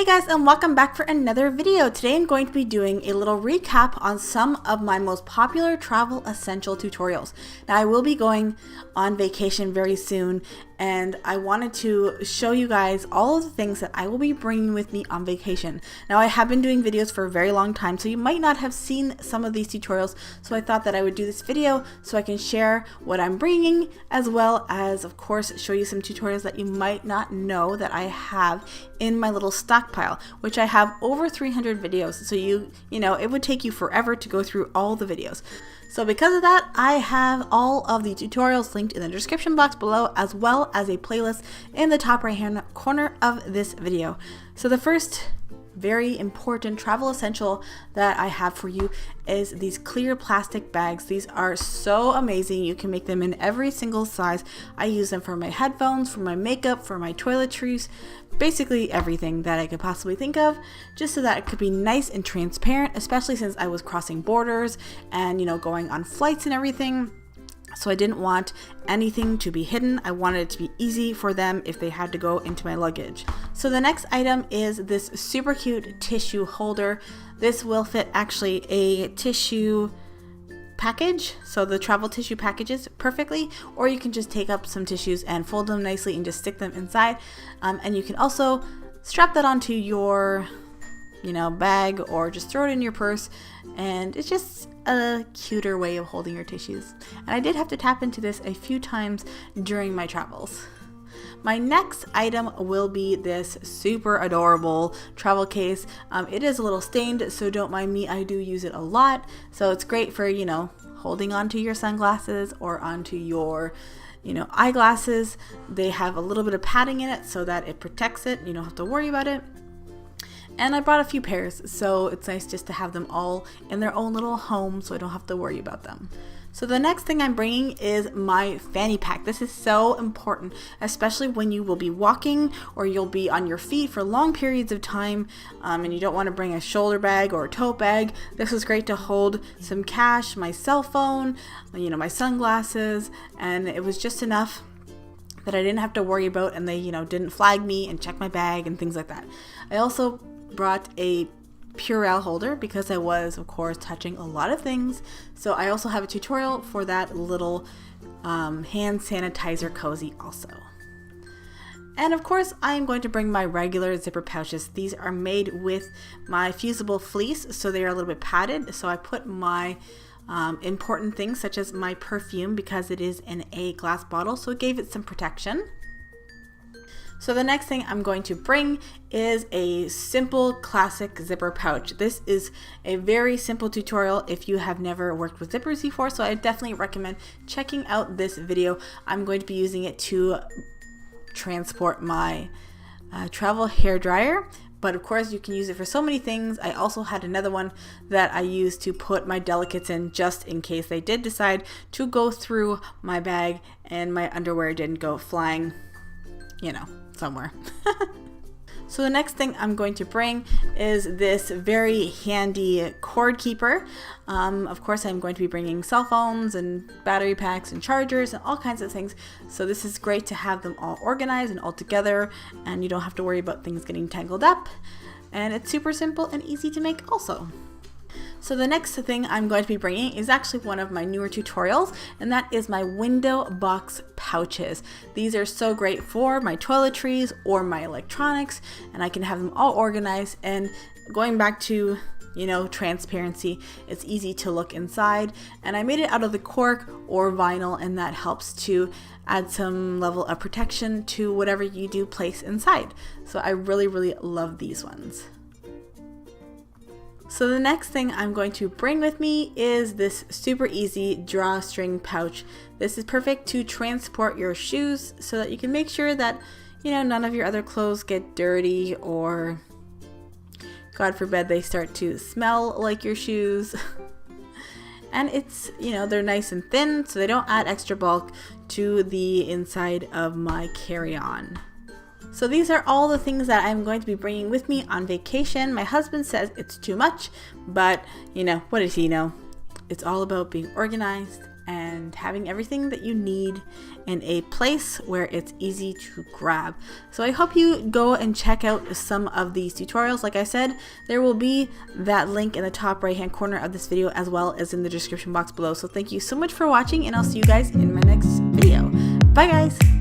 Hey guys, and welcome back for another video. Today I'm going to be doing a little recap on some of my most popular travel essential tutorials. Now I will be going on vacation very soon, and I wanted to show you guys all of the things that I will be bringing with me on vacation. Now I have been doing videos for a very long time, so you might not have seen some of these tutorials, so I thought that I would do this video so I can share what I'm bringing, as well as of course show you some tutorials that you might not know that I have in my little stockpile, which I have over 300 videos, so you know it would take you forever to go through all the videos. So because of that, I have all of the tutorials linked in the description box below, as well as a playlist in the top right hand corner of this video. So the first very important travel essential that I have for you is these clear plastic bags. These are so amazing. You can make them in every single size. I use them for my headphones, for my makeup, for my toiletries, basically everything that I could possibly think of, just so that it could be nice and transparent, especially since I was crossing borders and going on flights and everything. So I didn't want anything to be hidden. I wanted it to be easy for them if they had to go into my luggage. So the next item is this super cute tissue holder. This will fit actually a tissue package, so the travel tissue packages perfectly, or you can just take up some tissues and fold them nicely and just stick them inside. And you can also strap that onto your bag, or just throw it in your purse, and it's just a cuter way of holding your tissues. And I did have to tap into this a few times during my travels. My next item will be this super adorable travel case. It is a little stained, so don't mind me, I do use it a lot. So it's great for, holding onto your sunglasses or onto your eyeglasses. They have a little bit of padding in it so that it protects it. You don't have to worry about it. And I brought a few pairs, so it's nice just to have them all in their own little home so I don't have to worry about them. So the next thing I'm bringing is my fanny pack. This is so important, especially when you will be walking or you'll be on your feet for long periods of time, and you don't want to bring a shoulder bag or a tote bag. This is great to hold some cash, my cell phone, my sunglasses, and it was just enough that I didn't have to worry about, and they didn't flag me and check my bag and things like that. I also brought a Purell holder because I was of course touching a lot of things, so I also have a tutorial for that little hand sanitizer cozy also. And of course I am going to bring my regular zipper pouches. These are made with my fusible fleece, so they are a little bit padded, so I put my important things such as my perfume, because it is in a glass bottle, so it gave it some protection. So the next thing I'm going to bring is a simple classic zipper pouch. This is a very simple tutorial if you have never worked with zippers before, so I definitely recommend checking out this video. I'm going to be using it to transport my travel hair dryer, but of course you can use it for so many things. I also had another one that I used to put my delicates in, just in case they did decide to go through my bag and my underwear didn't go flying, somewhere. So the next thing I'm going to bring is this very handy cord keeper. Of course I'm going to be bringing cell phones and battery packs and chargers and all kinds of things. So this is great to have them all organized and all together, and you don't have to worry about things getting tangled up. And it's super simple and easy to make also. So the next thing I'm going to be bringing is actually one of my newer tutorials, and that is my window box pouches. These are so great for my toiletries or my electronics, and I can have them all organized. And going back to transparency, it's easy to look inside, and I made it out of the cork or vinyl, and that helps to add some level of protection to whatever you do place inside. So I really love these ones. So the next thing I'm going to bring with me is this super easy drawstring pouch. This is perfect to transport your shoes so that you can make sure that none of your other clothes get dirty, or God forbid they start to smell like your shoes. And it's they're nice and thin, so they don't add extra bulk to the inside of my carry-on. So these are all the things that I'm going to be bringing with me on vacation. My husband says it's too much, but what does he know? It's all about being organized and having everything that you need in a place where it's easy to grab. So I hope you go and check out some of these tutorials. Like I said, there will be that link in the top right hand corner of this video as well as in the description box below. So thank you so much for watching, and I'll see you guys in my next video. Bye guys!